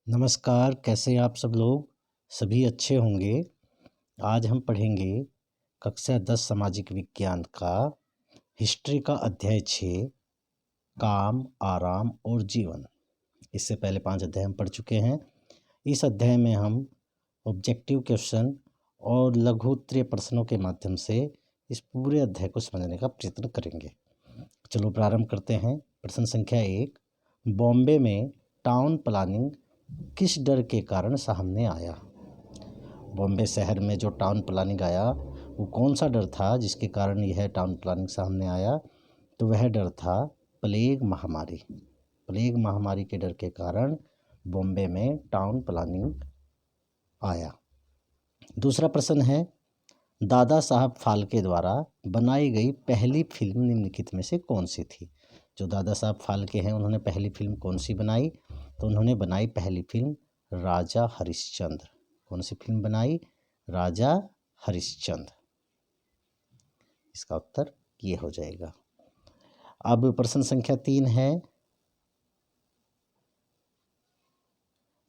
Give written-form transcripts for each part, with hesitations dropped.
नमस्कार, कैसे हैं आप सब लोग? सभी अच्छे होंगे। आज हम पढ़ेंगे कक्षा 10 सामाजिक विज्ञान का हिस्ट्री का अध्याय 6 काम, आराम और जीवन। इससे पहले 5 अध्याय हम पढ़ चुके हैं। इस अध्याय में हम ऑब्जेक्टिव क्वेश्चन और लघु उत्तरीय प्रश्नों के माध्यम से इस पूरे अध्याय को समझने का प्रयत्न करेंगे। चलो प्रारंभ करते हैं। प्रश्न संख्या 1, बॉम्बे में टाउन प्लानिंग किस डर के कारण सामने आया? बॉम्बे शहर में जो टाउन प्लानिंग आया वो कौन सा डर था जिसके कारण यह टाउन प्लानिंग सामने आया? तो वह डर था प्लेग महामारी। प्लेग महामारी के डर के कारण बॉम्बे में टाउन प्लानिंग आया। दूसरा प्रश्न है, दादा साहब फाल्के द्वारा बनाई गई पहली फिल्म निम्नलिखित में से कौन सी थी? जो दादा साहब फाल्के हैं उन्होंने पहली फिल्म कौन सी बनाई? तो उन्होंने बनाई पहली फिल्म राजा हरिश्चंद्र। कौन सी फिल्म बनाई? राजा हरिश्चंद्र। इसका उत्तर ये हो जाएगा। अब प्रश्न संख्या 3 है,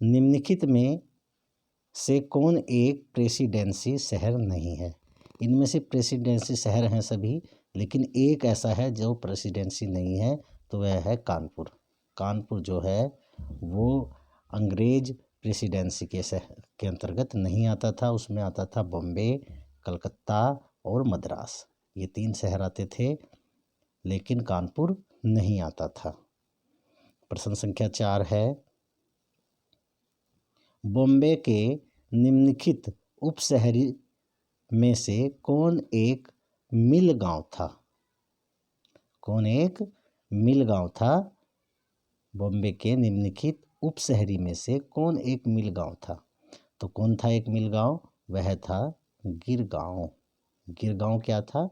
निम्नलिखित में से कौन एक प्रेसिडेंसी शहर नहीं है? इनमें से प्रेसिडेंसी शहर हैं सभी, लेकिन एक ऐसा है जो प्रेसिडेंसी नहीं है, तो वह है कानपुर। कानपुर जो है वो अंग्रेज प्रेसिडेंसी के अंतर्गत नहीं आता था। उसमें आता था बॉम्बे, कलकत्ता और मद्रास। ये 3 शहर आते थे, लेकिन कानपुर नहीं आता था। प्रश्न संख्या 4 है, बॉम्बे के निम्नलिखित उपशहरी में से कौन एक मिल गांव था? कौन एक मिल गांव था? बॉम्बे के निम्नलिखित उपशहरी में से कौन एक मिल गांव था? तो कौन था एक मिल गांव? वह था गिरगांव। गिरगांव क्या था?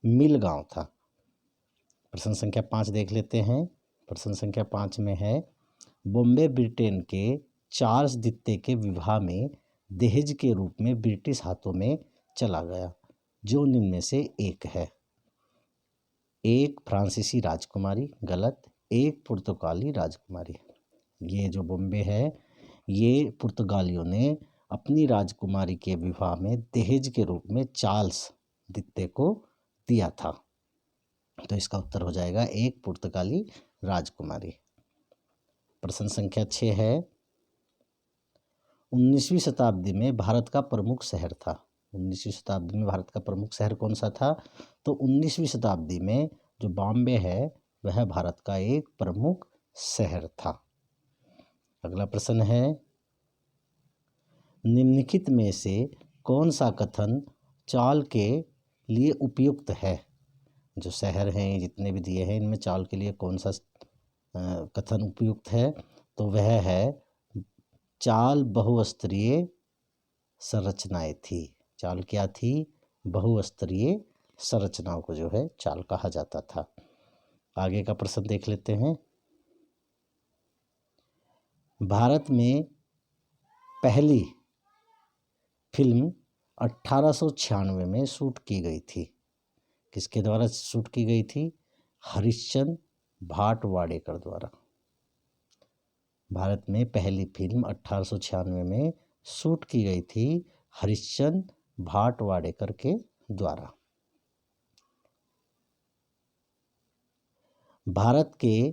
मिल गांव था। प्रश्न संख्या 5 देख लेते हैं। प्रश्न संख्या 5 में है, बॉम्बे ब्रिटेन के चार्ल्स द्वितीय के विवाह में दहेज के रूप में ब्रिटिश हाथों में चला गया, जो निम्न में से एक है? एक फ्रांसीसी राजकुमारी, गलत। एक पुर्तगाली राजकुमारी। ये जो बॉम्बे है ये पुर्तगालियों ने अपनी राजकुमारी के विवाह में दहेज के रूप में चार्ल्स द्वितीय को दिया था। तो इसका उत्तर हो जाएगा एक पुर्तगाली राजकुमारी। प्रश्न संख्या 6 है, 19वीं शताब्दी में भारत का प्रमुख शहर था। 19वीं शताब्दी में भारत का प्रमुख शहर कौन सा था? तो 19वीं शताब्दी में जो बॉम्बे है वह भारत का एक प्रमुख शहर था। अगला प्रश्न है, निम्नलिखित में से कौन सा कथन चाल के लिए उपयुक्त है? जो शहर हैं जितने भी दिए हैं इनमें चाल के लिए कौन सा कथन उपयुक्त है? तो वह है चाल बहुस्तरीय संरचनाएं थी। चाल क्या थी? बहुस्तरीय संरचनाओं को जो है चाल कहा जाता था। आगे का प्रश्न देख लेते हैं। भारत में पहली फिल्म 1896 में शूट की गई थी। किसके द्वारा शूट की गई थी? हरिश्चंद्र भाटवाड़ेकर द्वारा। भारत में पहली फिल्म 1896 में शूट की गई थी हरिश्चंद्र भाटवाड़ेकर के द्वारा। भारत के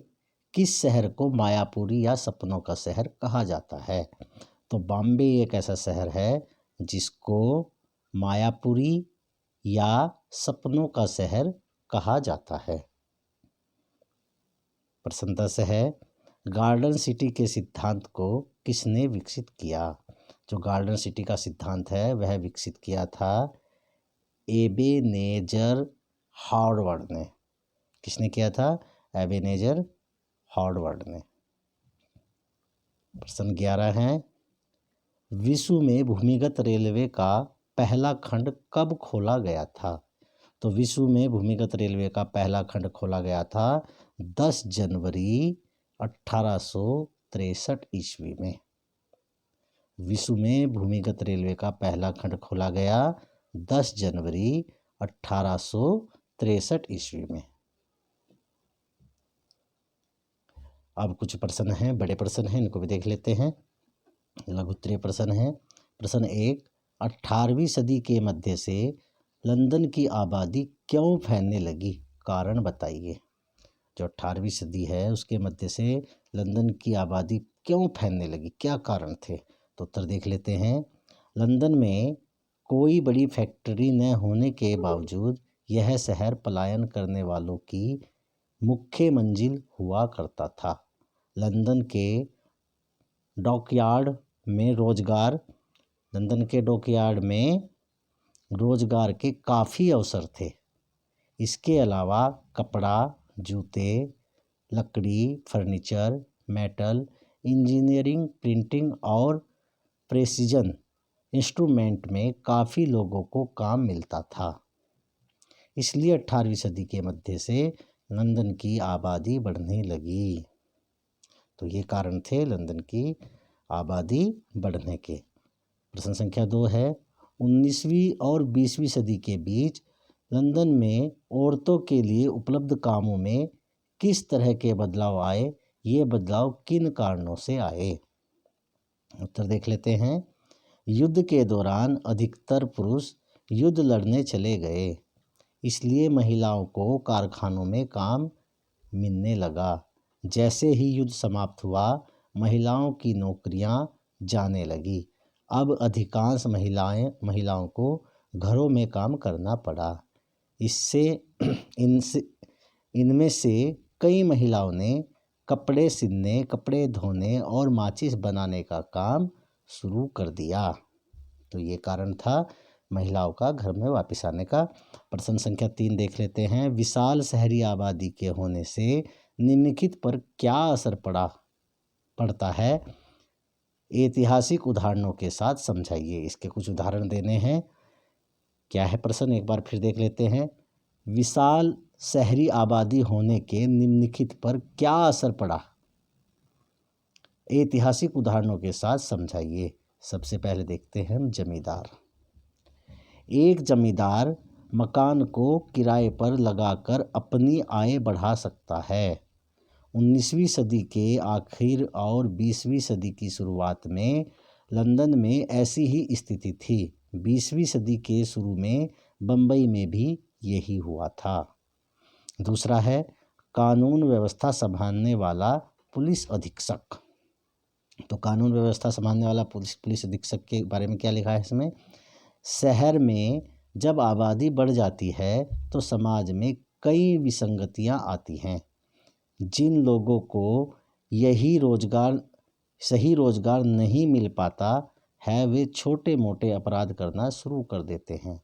किस शहर को मायापुरी या सपनों का शहर कहा जाता है? तो बॉम्बे एक ऐसा शहर है जिसको मायापुरी या सपनों का शहर कहा जाता है। प्रश्न 10 है, गार्डन सिटी के सिद्धांत को किसने विकसित किया? जो गार्डन सिटी का सिद्धांत है वह विकसित किया था एबेनेजर हावर्ड ने। किसने किया था? एबेनेजर हावर्ड ने। प्रश्न 11 है, विश्व में भूमिगत रेलवे का पहला खंड कब खोला गया था? तो विश्व में भूमिगत रेलवे का पहला खंड खोला गया था 10 जनवरी 1863 ईस्वी में। विश्व में भूमिगत रेलवे का पहला खंड खोला गया 10 जनवरी 1863 ईस्वी में। अब कुछ प्रश्न हैं, बड़े प्रश्न हैं, इनको भी देख लेते हैं। लघु उत्तरीय प्रश्न है। प्रश्न 1, 18वीं सदी के मध्य से लंदन की आबादी क्यों फैलने लगी, कारण बताइए। जो 18वीं सदी है उसके मध्य से लंदन की आबादी क्यों फैलने लगी, क्या कारण थे। तो उत्तर देख लेते हैं। लंदन में कोई बड़ी फैक्ट्री न होने के बावजूद यह शहर पलायन करने वालों की मुख्य मंजिल हुआ करता था। लंदन के डॉकयार्ड में रोजगार के काफ़ी अवसर थे। इसके अलावा कपड़ा, जूते, लकड़ी, फर्नीचर, मेटल, इंजीनियरिंग, प्रिंटिंग और प्रेसिजन इंस्ट्रूमेंट में काफ़ी लोगों को काम मिलता था। इसलिए 18वीं सदी के मध्य से लंदन की आबादी बढ़ने लगी। तो ये कारण थे लंदन की आबादी बढ़ने के। प्रश्न संख्या 2 है, 19वीं और 20वीं सदी के बीच लंदन में औरतों के लिए उपलब्ध कामों में किस तरह के बदलाव आए, ये बदलाव किन कारणों से आए। उत्तर देख लेते हैं। युद्ध के दौरान अधिकतर पुरुष युद्ध लड़ने चले गए, इसलिए महिलाओं को कारखानों में काम मिलने लगा। जैसे ही युद्ध समाप्त हुआ, महिलाओं की नौकरियां जाने लगी। अब अधिकांश महिलाओं को घरों में काम करना पड़ा। इनमें से कई महिलाओं ने कपड़े सिलने, कपड़े धोने और माचिस बनाने का काम शुरू कर दिया। तो ये कारण था महिलाओं का घर में वापस आने का। प्रश्न संख्या 3 देख लेते हैं। विशाल शहरी आबादी के होने से निम्नलिखित पर क्या असर पड़ता है, ऐतिहासिक उदाहरणों के साथ समझाइए। इसके कुछ उदाहरण देने हैं। क्या है प्रश्न, एक बार फिर देख लेते हैं। विशाल शहरी आबादी होने के निम्नलिखित पर क्या असर पड़ा, ऐतिहासिक उदाहरणों के साथ समझाइए। सबसे पहले देखते हैं हम जमींदार। एक जमींदार मकान को किराए पर लगाकर अपनी आय बढ़ा सकता है। 19वीं सदी के आखिर और 20वीं सदी की शुरुआत में लंदन में ऐसी ही स्थिति थी। 20वीं सदी के शुरू में बम्बई में भी यही हुआ था। दूसरा है कानून व्यवस्था संभालने वाला पुलिस अधीक्षक। तो कानून व्यवस्था संभालने वाला पुलिस अधीक्षक के बारे में क्या लिखा है इसमें। शहर में जब आबादी बढ़ जाती है तो समाज में कई विसंगतियां आती हैं। जिन लोगों को सही रोजगार नहीं मिल पाता है, वे छोटे मोटे अपराध करना शुरू कर देते हैं।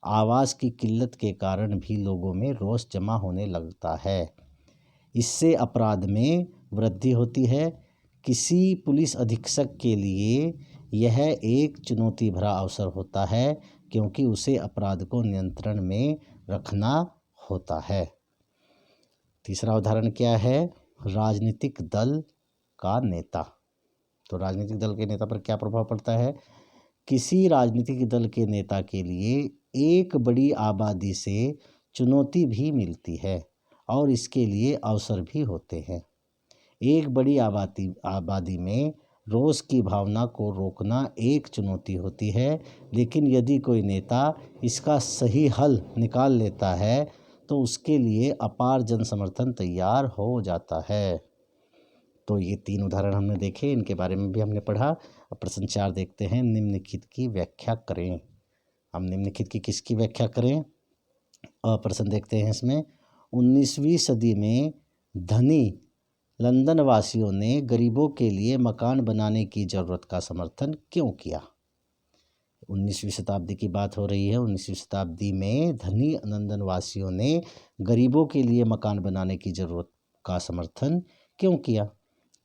आवास की किल्लत के कारण भी लोगों में रोष जमा होने लगता है। इससे अपराध में वृद्धि होती है। किसी पुलिस अधीक्षक के लिए यह एक चुनौती भरा अवसर होता है, क्योंकि उसे अपराध को नियंत्रण में रखना होता है। तीसरा उदाहरण क्या है, राजनीतिक दल का नेता। तो राजनीतिक दल के नेता पर क्या प्रभाव पड़ता है। किसी राजनीतिक दल के नेता के लिए एक बड़ी आबादी से चुनौती भी मिलती है और इसके लिए अवसर भी होते हैं। एक बड़ी आबादी में रोष की भावना को रोकना एक चुनौती होती है, लेकिन यदि कोई नेता इसका सही हल निकाल लेता है तो उसके लिए अपार जन समर्थन तैयार हो जाता है। तो ये 3 उदाहरण हमने देखे, इनके बारे में भी हमने पढ़ा। अब प्रश्न 4 देखते हैं। निम्नलिखित की व्याख्या करें। हम निम्नलिखित की किसकी व्याख्या करें। प्रश्न देखते हैं इसमें। 19वीं सदी में धनी लंदन वासियों ने गरीबों के लिए मकान बनाने की ज़रूरत का समर्थन क्यों किया। 19वीं शताब्दी की बात हो रही है। 19वीं शताब्दी में धनी लंदन वासियों ने गरीबों के लिए मकान बनाने की ज़रूरत का समर्थन क्यों किया।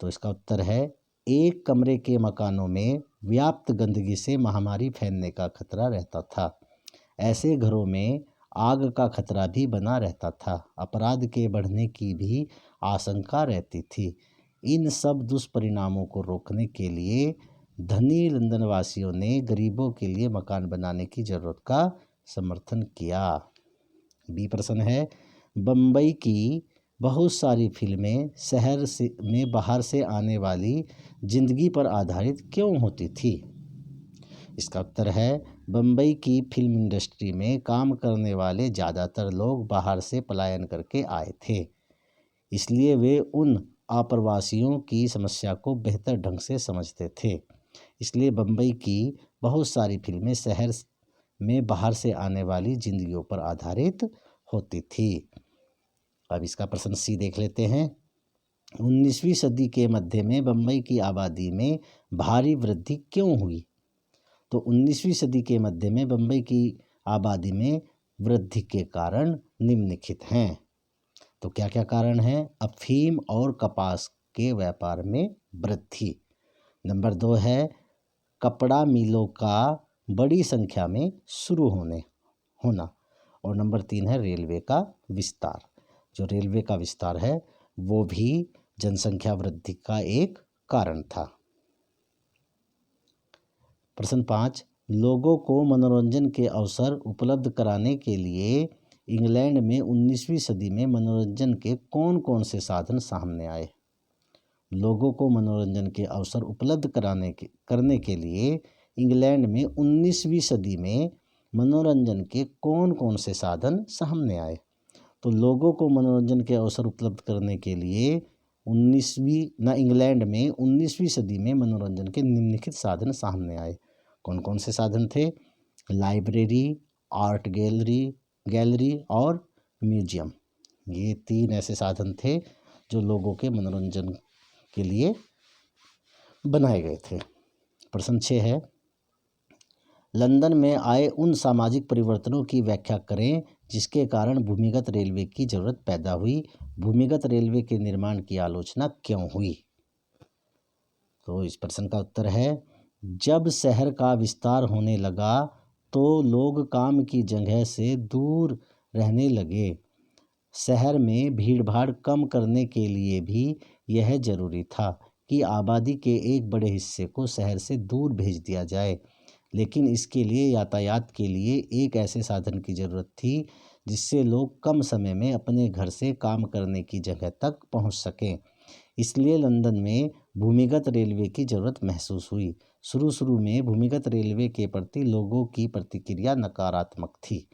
तो इसका उत्तर है, एक कमरे के मकानों में व्याप्त गंदगी से महामारी फैलने का खतरा रहता था। ऐसे घरों में आग का खतरा भी बना रहता था। अपराध के बढ़ने की भी आशंका रहती थी। इन सब दुष्परिणामों को रोकने के लिए धनी लंदन वासियों ने गरीबों के लिए मकान बनाने की ज़रूरत का समर्थन किया। बी प्रश्न है, बम्बई की बहुत सारी फिल्में शहर से में बाहर से आने वाली जिंदगी पर आधारित क्यों होती थी? इसका उत्तर है, बम्बई की फिल्म इंडस्ट्री में काम करने वाले ज़्यादातर लोग बाहर से पलायन करके आए थे, इसलिए वे उन आप्रवासियों की समस्या को बेहतर ढंग से समझते थे। इसलिए बम्बई की बहुत सारी फिल्में शहर में बाहर से आने वाली जिंदगियों पर आधारित होती थी। अब इसका प्रश्न सी देख लेते हैं। 19वीं सदी के मध्य में बम्बई की आबादी में भारी वृद्धि क्यों हुई? तो 19वीं सदी के मध्य में बम्बई की आबादी में वृद्धि के कारण निम्नलिखित हैं। तो क्या क्या कारण हैं? अफीम और कपास के व्यापार में वृद्धि। नंबर 2 है कपड़ा मिलों का बड़ी संख्या में शुरू होना। और नंबर 3 है रेलवे का विस्तार। जो रेलवे का विस्तार है वो भी जनसंख्या वृद्धि का एक कारण था। प्रश्न 5, लोगों को मनोरंजन के अवसर उपलब्ध कराने के लिए इंग्लैंड में 19वीं सदी में मनोरंजन के कौन कौन से साधन सामने आए? लोगों को मनोरंजन के अवसर उपलब्ध करने के लिए इंग्लैंड में 19वीं सदी में मनोरंजन के कौन कौन से साधन सामने आए? तो लोगों को मनोरंजन के अवसर उपलब्ध करने के लिए इंग्लैंड में 19वीं सदी में मनोरंजन के निम्नलिखित साधन सामने आए। कौन कौन से साधन थे? लाइब्रेरी, आर्ट गैलरी और म्यूजियम। ये 3 ऐसे साधन थे जो लोगों के मनोरंजन के लिए बनाए गए थे। प्रश्न 6 है, लंदन में आए उन सामाजिक परिवर्तनों की व्याख्या करें जिसके कारण भूमिगत रेलवे की जरूरत पैदा हुई। भूमिगत रेलवे के निर्माण की आलोचना क्यों हुई? तो इस प्रश्न का उत्तर है, जब शहर का विस्तार होने लगा तो लोग काम की जगह से दूर रहने लगे। शहर में भीड़भाड़ कम करने के लिए भी यह जरूरी था कि आबादी के एक बड़े हिस्से को शहर से दूर भेज दिया जाए, लेकिन इसके लिए यातायात के लिए एक ऐसे साधन की ज़रूरत थी जिससे लोग कम समय में अपने घर से काम करने की जगह तक पहुंच सकें। इसलिए लंदन में भूमिगत रेलवे की ज़रूरत महसूस हुई। शुरू में भूमिगत रेलवे के प्रति लोगों की प्रतिक्रिया नकारात्मक थी।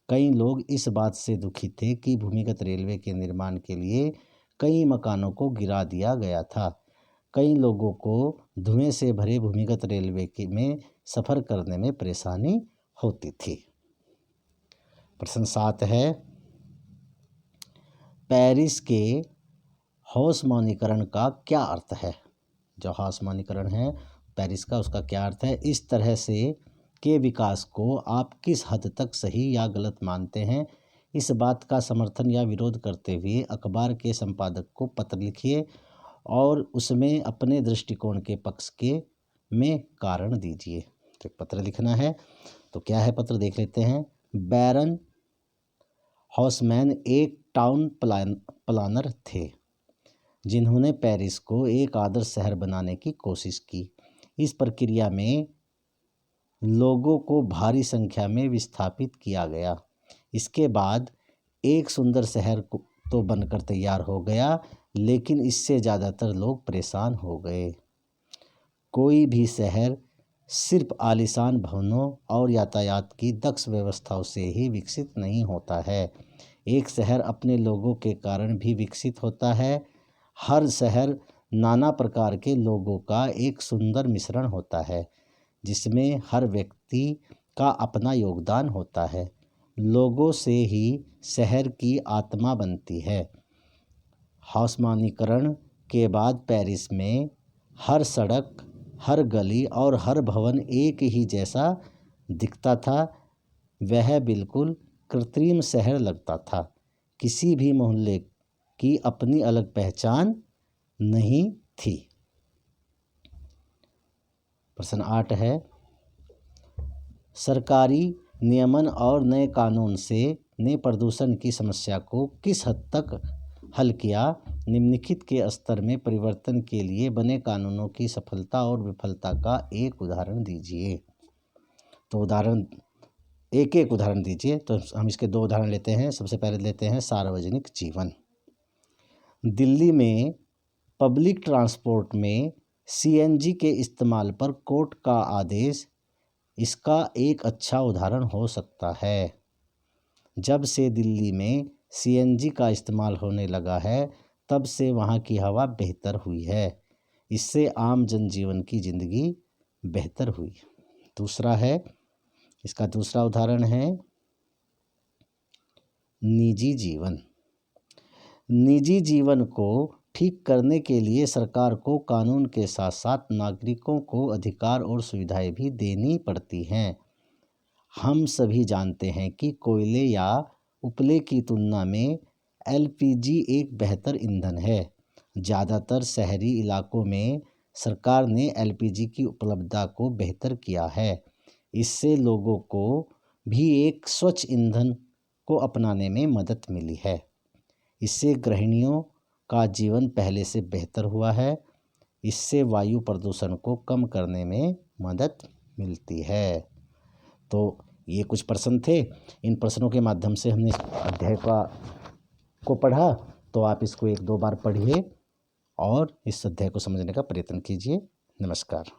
कई लोग इस बात से दुखी थे कि भूमिगत रेलवे के निर्माण के लिए कई मकानों को गिरा दिया गया था। कई लोगों को धुएं से भरे भूमिगत रेलवे में सफ़र करने में परेशानी होती थी। प्रश्न 7 है, पेरिस के हौसमानीकरण का क्या अर्थ है? जो हौसमानीकरण है पेरिस का, उसका क्या अर्थ है? इस तरह से के विकास को आप किस हद तक सही या गलत मानते हैं? इस बात का समर्थन या विरोध करते हुए अखबार के संपादक को पत्र लिखिए और उसमें अपने दृष्टिकोण के पक्ष में कारण दीजिए। तो एक पत्र लिखना है। तो क्या है पत्र, देख लेते हैं। बैरन हॉसमैन एक टाउन प्लानर थे जिन्होंने पेरिस को एक आदर्श शहर बनाने की कोशिश की। इस प्रक्रिया में लोगों को भारी संख्या में विस्थापित किया गया। इसके बाद एक सुंदर शहर तो बनकर तैयार हो गया, लेकिन इससे ज़्यादातर लोग परेशान हो गए। कोई भी शहर सिर्फ आलीशान भवनों और यातायात की दक्ष व्यवस्थाओं से ही विकसित नहीं होता है। एक शहर अपने लोगों के कारण भी विकसित होता है। हर शहर नाना प्रकार के लोगों का एक सुंदर मिश्रण होता है जिसमें हर व्यक्ति का अपना योगदान होता है। लोगों से ही शहर की आत्मा बनती है। हौसमानीकरण के बाद पेरिस में हर सड़क, हर गली और हर भवन एक ही जैसा दिखता था। वह बिल्कुल कृत्रिम शहर लगता था। किसी भी मोहल्ले की अपनी अलग पहचान नहीं थी। प्रश्न 8 है, सरकारी नियमन और नए कानून ने प्रदूषण की समस्या को किस हद तक हल किया? निम्नलिखित के स्तर में परिवर्तन के लिए बने कानूनों की सफलता और विफलता का एक उदाहरण दीजिए। तो एक उदाहरण दीजिए। तो हम इसके 2 उदाहरण लेते हैं। सबसे पहले लेते हैं सार्वजनिक जीवन। दिल्ली में पब्लिक ट्रांसपोर्ट में सीएनजी के इस्तेमाल पर कोर्ट का आदेश इसका एक अच्छा उदाहरण हो सकता है। जब से दिल्ली में सीएनजी का इस्तेमाल होने लगा है, तब से वहाँ की हवा बेहतर हुई है। इससे आम जनजीवन की ज़िंदगी बेहतर हुई। दूसरा है, इसका दूसरा उदाहरण है निजी जीवन। निजी जीवन को ठीक करने के लिए सरकार को कानून के साथ साथ नागरिकों को अधिकार और सुविधाएं भी देनी पड़ती हैं। हम सभी जानते हैं कि कोयले या उपले की तुलना में एलपीजी एक बेहतर ईंधन है। ज़्यादातर शहरी इलाकों में सरकार ने एलपीजी की उपलब्धता को बेहतर किया है। इससे लोगों को भी एक स्वच्छ ईंधन को अपनाने में मदद मिली है। इससे गृहिणियों का जीवन पहले से बेहतर हुआ है। इससे वायु प्रदूषण को कम करने में मदद मिलती है। तो ये कुछ प्रश्न थे। इन प्रश्नों के माध्यम से हमने इस अध्याय को पढ़ा। तो आप इसको 1-2 बार पढ़िए और इस अध्याय को समझने का प्रयत्न कीजिए। नमस्कार।